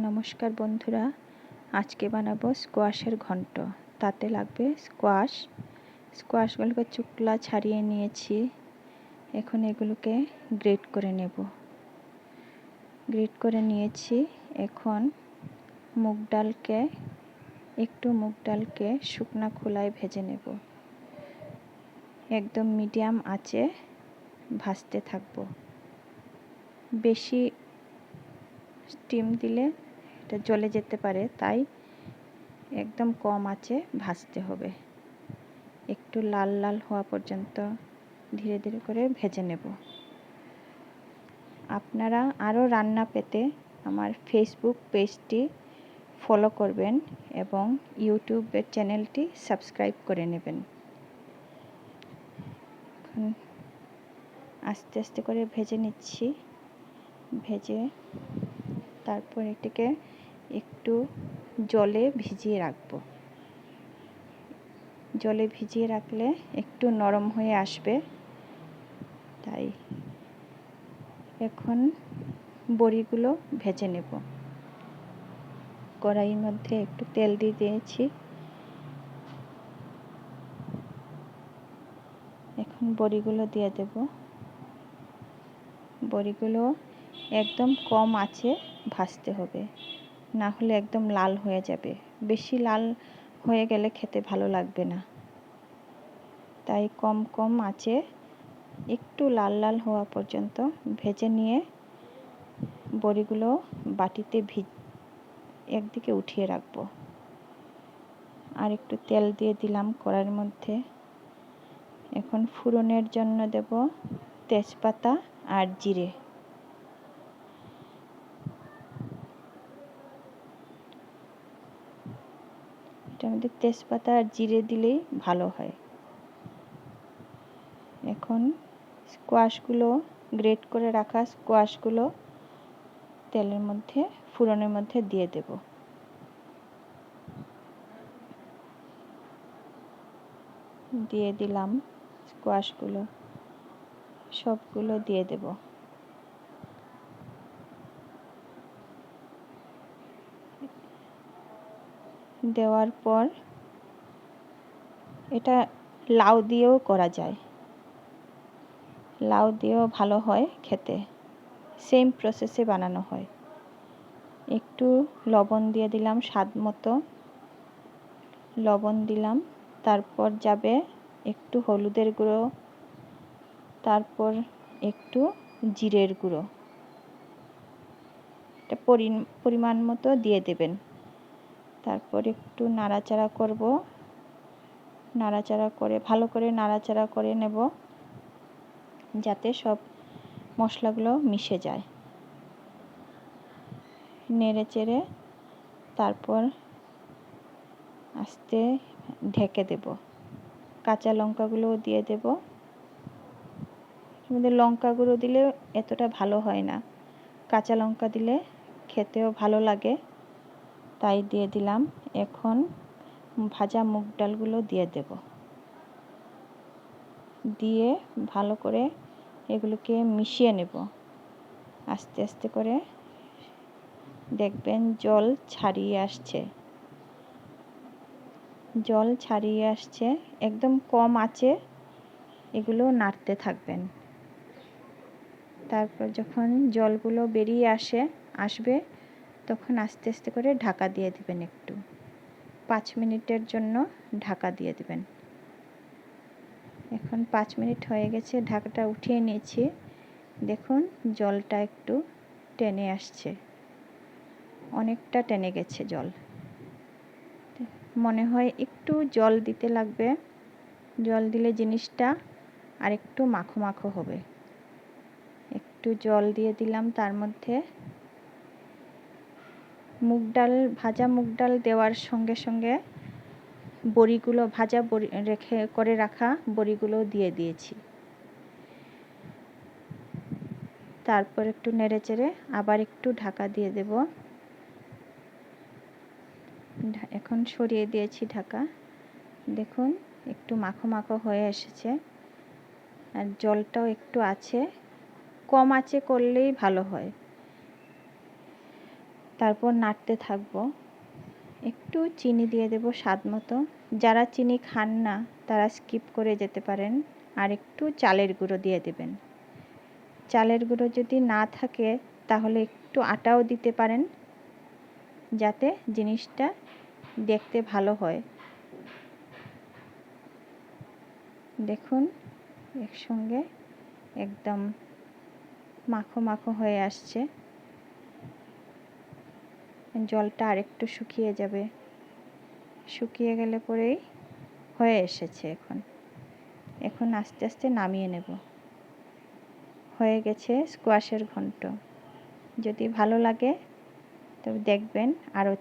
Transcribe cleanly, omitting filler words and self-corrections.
নমস্কার বন্ধুরা, আজকে বানাবো স্কোয়াশের ঘন্ট। তাতে লাগবে স্কোয়াশগুলোকে চুকলা ছাড়িয়ে নিয়েছি। এখন এগুলোকে গ্রেট করে নেব। গ্রেট করে নিয়েছি। এখন মুগ ডালকে শুকনা খোলায় ভেজে নেব। একদম মিডিয়াম আঁচে ভাজতে থাকবো। বেশি স্টিম দিলে এটা জ্বলে যেতে পারে, তাই একদম কম আঁচে ভাজতে হবে। একটু লাল লাল হওয়া পর্যন্ত ধীরে ধীরে করে ভেজে নেব। আপনারা আরও রান্না পেতে আমার ফেসবুক পেজটি ফলো করবেন এবং ইউটিউবের চ্যানেলটি সাবস্ক্রাইব করে নেবেন। এখন আস্তে আস্তে করে ভেজে নিচ্ছি। ভেজে তারপর এটিকে একটু জলে ভিজিয়ে রাখবো। জলে ভিজিয়ে রাখলে একটু নরম হয়ে আসবে। তাই এখন বড়িগুলো ভেজে নেব। কড়াইয়ের মধ্যে একটু তেল দিয়ে দিয়েছি। এখন বড়িগুলো দিয়ে দেব। বড়িগুলো একদম কম আঁচে ভাজতে হবে, না হলে একদম লাল হয়ে যাবে। বেশি লাল হয়ে গেলে খেতে ভালো লাগবে না। তাই কম আঁচে একটু লাল লাল হওয়া পর্যন্ত ভেজে নিয়ে বড়িগুলো বাটিতে একদিকে উঠিয়ে রাখবো। আর একটু তেল দিয়ে দিলাম কড়াইয়ের মধ্যে। এখন ফোড়নের জন্য দেব তেজপাতা আর জিরে। এটার মধ্যে তেজপাতা আর জিরে দিলেই ভালো হয়। এখন গ্রেট করে রাখা স্কোয়াশগুলো তেলের মধ্যে ফোড়নের মধ্যে দিয়ে দেব। দিয়ে দিলাম স্কোয়াশগুলো, সবগুলো দিয়ে দেব। দেওয়ার পর এটা লাউ দিয়েও করা যায়। লাউ দিয়েও ভালো হয় খেতে। সেম প্রসেসে বানানো হয়। একটু লবণ দিয়ে দিলাম, স্বাদ মতো লবণ দিলাম। তারপর যাবে একটু হলুদের গুঁড়ো, তারপর একটু জিরের গুঁড়ো। এটা পরিমাণ মতো দিয়ে দেবেন। তারপর একটু নাড়াচাড়া করব। ভালো করে নাড়াচাড়া করে নেব, যাতে সব মশলাগুলো মিশে যায়। নেড়ে চেড়ে তারপর আস্তে ঢেকে দেব। কাঁচা লঙ্কাগুলোও দিয়ে দেব। লঙ্কা গুঁড়ো দিলে এতটা ভালো হয় না, কাঁচা লঙ্কা দিলে খেতেও ভালো লাগে, তাই দিয়ে দিলাম। এখন ভাজা মুগ ডালগুলো দিয়ে দেব। দিয়ে ভালো করে এগুলোকে মিশিয়ে নেব। আস্তে আস্তে করে দেখবেন জল ছাড়িয়ে আসছে। একদম কম আঁচে এগুলো নাড়তে থাকবেন। তারপর যখন জলগুলো বেরিয়ে আসবে তখন আস্তে আস্তে করে ঢাকা দিয়ে দিবেন। একটু 5 মিনিটের জন্য ঢাকা দিয়ে দিবেন। এখন 5 মিনিট হয়ে গেছে, ঢাকাটা উঠিয়ে নিয়েছি। দেখুন জলটা একটু টেনে আসছে, অনেকটা টেনে গেছে জল। মনে হয় একটু জল দিতে লাগবে। জল দিলে জিনিসটা আর একটু মাখো মাখো হবে। একটু জল দিয়ে দিলাম। তার মধ্যে ভাজা মুগ ডাল দেওয়ার সঙ্গে সঙ্গে বড়িগুলো করে রাখা বড়িগুলো দিয়ে দিয়েছি। তারপর একটু নেড়েচেড়ে আবার একটু ঢাকা দিয়ে দেব। এখন সরিয়ে দিয়েছি ঢাকা। দেখুন একটু মাখো মাখো হয়ে এসেছে, আর জলটাও একটু আছে। কম আঁচে করলেই ভালো হয়। তারপর নাড়তে থাকবো। একটু চিনি দিয়ে দেব স্বাদ মতো। যারা চিনি খান না তারা স্কিপ করে যেতে পারেন। আর একটু চালের গুঁড়ো দিয়ে দেবেন। চালের গুঁড়ো যদি না থাকে তাহলে একটু আটাও দিতে পারেন, যাতে জিনিসটা দেখতে ভালো হয়। দেখুন একসঙ্গে একদম মাখো মাখো হয়ে আসছে। জলটা আরেকটু শুকিয়ে যাবে। শুকিয়ে গেলে পরেই হয়ে এসেছে। এখন আস্তে আস্তে নামিয়ে নেব। হয়ে গেছে স্কোয়াশের ঘন্ট। যদি ভালো লাগে তবে দেখবেন আরও